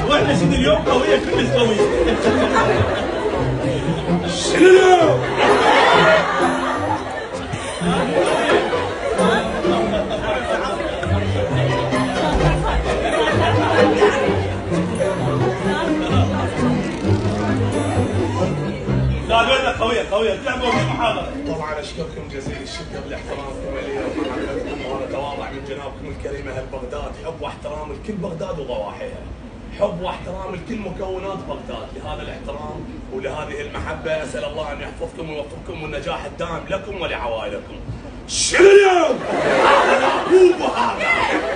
واحنا سيدي اليوم قوية كلش قوية. شنو اليوم؟ لا قوية تلعبوا بالمحاضرة. طبعا اشكركم جزيل الشكر لاحترامكم لي ومحبتكم، وانا تواضع من جنابكم الكريمه اهل بغداد، حب واحترام لكل بغداد وضواحيها، حب واحترام لكل مكونات بغداد، لهذا الاحترام ولهذه المحبه اسال الله ان يحفظكم ويوفقكم والنجاح الدائم لكم ولعوائلكم. شنو اليوم؟ مو هذا